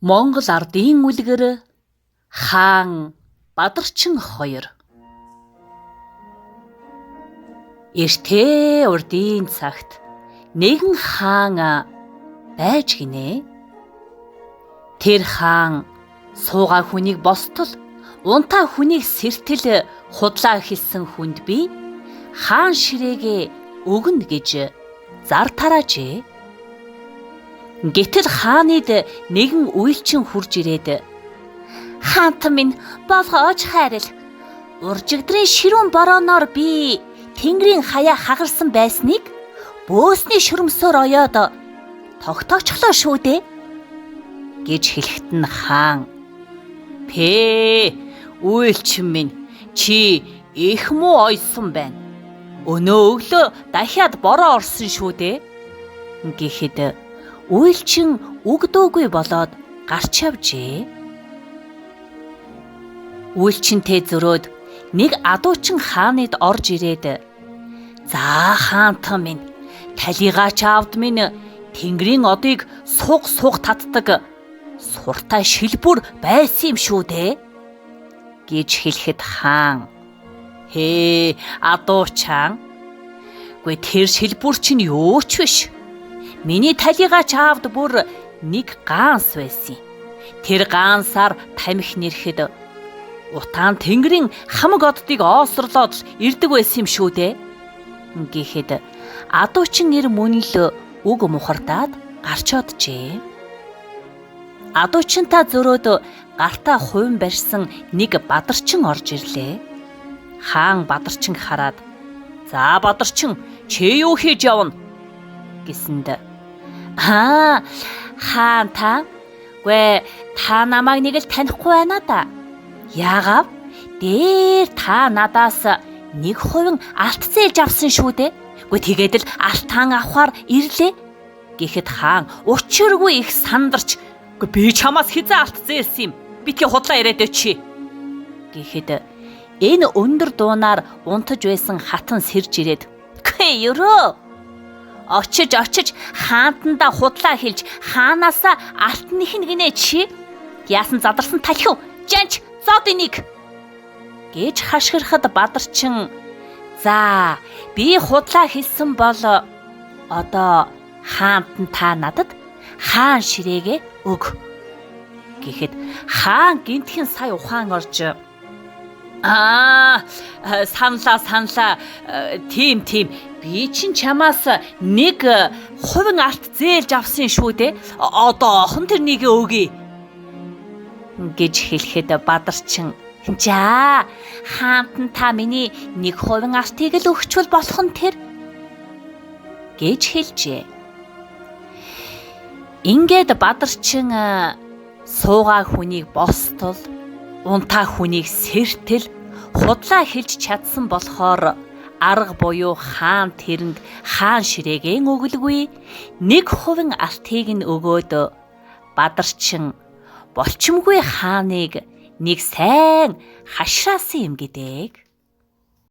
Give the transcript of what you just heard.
Монгол ардын үлгэр хаан Бадарчин 2. Эртээ урдын цагт нэгэн хаан байж гинэ. Тэр хаан суугаа хүнийг бостол унтаа хүнийг сэртэл худлаа хэлсэн хүнд би хаан ширээгээ өгнө гэж зар тараажээ. Гэтэл хаанид нэгэн үйлчин хурж ирээд "Хаантан минь болгооч хайрал. Уржигдрын ширүүн борооноор би Тэнгэрийн хаяа хагарсан байсныг бөөсний шүрмсөөр оёод тогтоочглоо шүү дээ" гэж хэлэхэд нь хаан "Пэ үйлчин минь чи их муу ойсон байна. Өнөө өглөө дахиад бороо орсон шүү дээ" гэхэд үйлчин үгдөөгүй болоод гарч явжээ. Үйлчинтэй зөрөөд нэг адуучин хаанид орж ирээд "За хаантан минь, талигаач аавд минь Тэнгэрийн одыг суг татдаг суртай шилбүр байсан юм шүү дээ" гэж хэлэхэд хаан "Хээ адуучаан, гүй тэр шилбүр чинь юу ч биш. Миний талигаач аавд бүр нэг ганс байсан. Тэр гансаар тамхи нэрхэд утаан Тэнгэрийн хамаг оддыг оосрлоод ирдэг байсан юм шүү дээ" гэхэд адуучин нэр мөн л үг мухардаад гарч оджээ. Адуучинтаа зөрөөд гартаа хувин барьсан нэг Бадарчин орж ирлээ. Хаан Бадарчин хараад "За Бадарчин, чи юу хийж явна?" гэсэнд хаан та. Гүй та намайг нэг л танихгүй байна да. Яагаад? Дээр та надаас 1% алт зээлж авсан шүү дээ. Гүй тэгээд л алтаан авахаар ирлээ гэхэд хаан учиргүй их сандарч "Гүй би чамаас хизээ алт зээлсэн юм. Битгий худлаа яриад өчи" гэхэд энэ өндөр дуунаар унтаж байсан хатан сэрж ирээд "Гүй ерөө. Очиж хаантандаа худлаа хэлж хаанаасаа алт нэхнэ гинэ чи. Яасан задарсан талхив. Жанч зод энийг" гэж хашгирахад Бадарчин "За би худлаа хэлсэн бол одоо хаантан та надад хаан ширээгээ өг" гэхэд хаан гинтхэн сая ухаан орж саналаа. Тийм. Би чинь чамаас 1% алт зээлж авсан шүү дээ. Одоохон тэрнийг өгье гэж хэлэхэд Бадарчин "За хаантан та миний 1% алтыг л өгчвөл болох нь тэр" гэж хэлжээ. Ингээд Бадарчин суугаа хүнийг бостол унтаа хүнийг сэртэл худлаа хэлж чадсан болохоор арга буюу хаан тэрэнд хаан ширээгээ өглгүй 1% алтыг нь өгөөд Бадарчин болчимгүй хааныг нэг сайн хашраасан юм гэдэг.